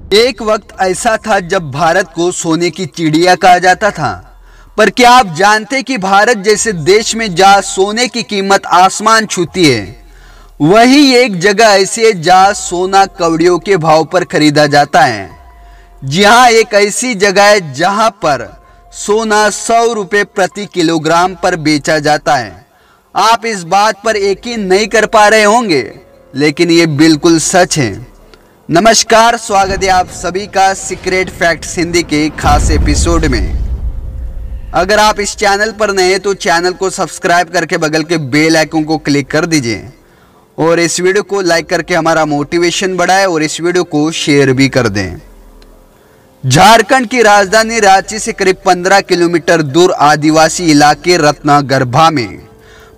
एक वक्त ऐसा था जब भारत को सोने की चिड़िया कहा जाता था। पर क्या आप जानते कि भारत जैसे देश में जहाँ सोने की कीमत आसमान छूती है, वही एक जगह ऐसी है जहाँ सोना कौड़ियों के भाव पर खरीदा जाता है। जी हाँ, एक ऐसी जगह है जहाँ पर सोना 100 रुपये प्रति किलोग्राम पर बेचा जाता है। आप इस बात पर यकीन नहीं कर पा रहे होंगे, लेकिन ये बिल्कुल सच है। नमस्कार, स्वागत है आप सभी का सीक्रेट फैक्ट्स हिंदी के खास एपिसोड में। अगर आप इस चैनल पर नए हैं तो चैनल को सब्सक्राइब करके बगल के बेल आइकन को क्लिक कर दीजिए और इस वीडियो को लाइक करके हमारा मोटिवेशन बढ़ाएं और इस वीडियो को शेयर भी कर दें। झारखंड की राजधानी रांची से करीब 15 किलोमीटर दूर आदिवासी इलाके रत्नागर्भा में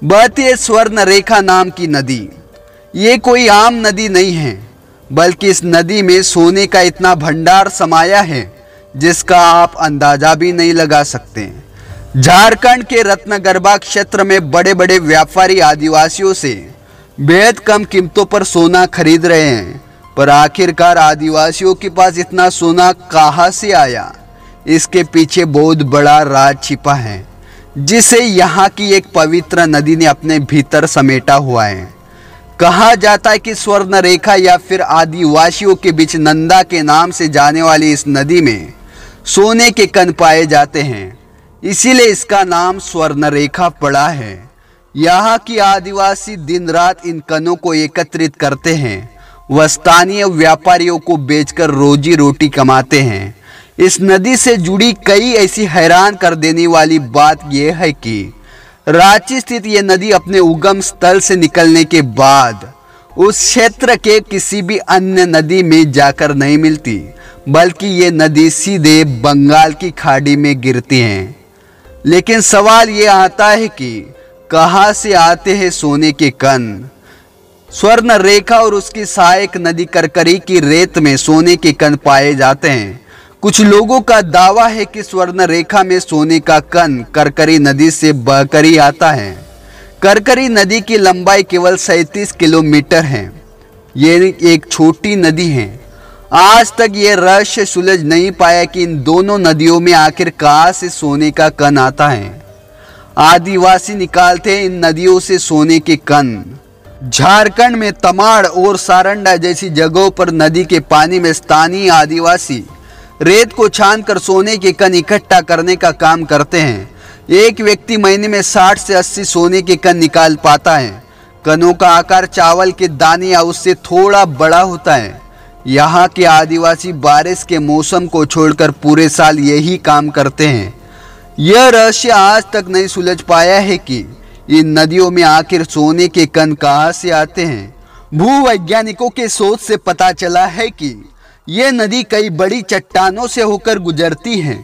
बहती है स्वर्ण रेखा नाम की नदी। ये कोई आम नदी नहीं है, बल्कि इस नदी में सोने का इतना भंडार समाया है जिसका आप अंदाजा भी नहीं लगा सकते। झारखंड के रत्नागर्भा क्षेत्र में बड़े बड़े व्यापारी आदिवासियों से बेहद कम कीमतों पर सोना खरीद रहे हैं, पर आखिरकार आदिवासियों के पास इतना सोना कहाँ से आया, इसके पीछे बहुत बड़ा राज छिपा है, जिसे यहाँ की एक पवित्र नदी ने अपने भीतर समेटा हुआ है। कहा जाता है कि स्वर्ण रेखा या फिर आदिवासियों के बीच नंदा के नाम से जाने वाली इस नदी में सोने के कण पाए जाते हैं, इसीलिए इसका नाम स्वर्ण रेखा पड़ा है। यहाँ की आदिवासी दिन रात इन कणों को एकत्रित करते हैं, वह स्थानीय व्यापारियों को बेचकर रोजी रोटी कमाते हैं। इस नदी से जुड़ी कई ऐसी हैरान कर देने वाली बात यह है कि रांची स्थित ये नदी अपने उगम स्थल से निकलने के बाद उस क्षेत्र के किसी भी अन्य नदी में जाकर नहीं मिलती, बल्कि ये नदी सीधे बंगाल की खाड़ी में गिरती है। लेकिन सवाल ये आता है कि कहाँ से आते हैं सोने के कण। स्वर्ण रेखा और उसकी सहायक नदी करकरी की रेत में सोने के कण पाए जाते हैं। कुछ लोगों का दावा है कि स्वर्ण रेखा में सोने का कण करकरी नदी से बहकर ही आता है। करकरी नदी की लंबाई केवल 37 किलोमीटर है। ये एक छोटी नदी है। आज तक ये रहस्य सुलझ नहीं पाया कि इन दोनों नदियों में आखिर कहाँ से सोने का कण आता है। आदिवासी निकालते हैं इन नदियों से सोने के कण। झारखंड में तमाड़ और सारंडा जैसी जगहों पर नदी के पानी में स्थानीय आदिवासी रेत को छानकर सोने के कण इकट्ठा करने का काम करते हैं। एक व्यक्ति महीने में 60 से 80 सोने के कण निकाल पाता है। कणों का आकार चावल के दाने या उससे थोड़ा बड़ा होता है। यहाँ के आदिवासी बारिश के मौसम को छोड़कर पूरे साल यही काम करते हैं। यह रहस्य आज तक नहीं सुलझ पाया है कि इन नदियों में आखिर सोने के कण कहाँ से आते हैं। भूवैज्ञानिकों के शोध से पता चला है कि ये नदी कई बड़ी चट्टानों से होकर गुजरती है।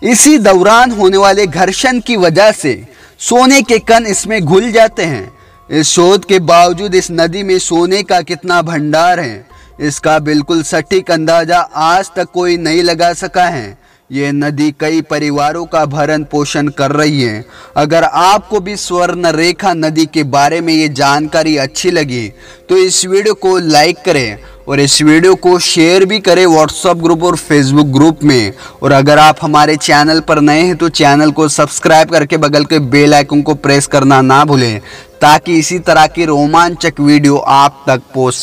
इसी दौरान होने वाले घर्षण की वजह से सोने के कण इसमें घुल जाते हैं। इस शोध के बावजूद इस नदी में सोने का कितना भंडार है, इसका बिल्कुल सटीक अंदाजा आज तक कोई नहीं लगा सका है। ये नदी कई परिवारों का भरण पोषण कर रही है। अगर आपको भी स्वर्ण रेखा नदी के बारे में ये जानकारी अच्छी लगी तो इस वीडियो को लाइक करें और इस वीडियो को शेयर भी करें व्हाट्सएप ग्रुप और फेसबुक ग्रुप में। और अगर आप हमारे चैनल पर नए हैं तो चैनल को सब्सक्राइब करके बगल के बेल आइकन को प्रेस करना ना भूलें, ताकि इसी तरह की रोमांचक वीडियो आप तक पहुंच सके।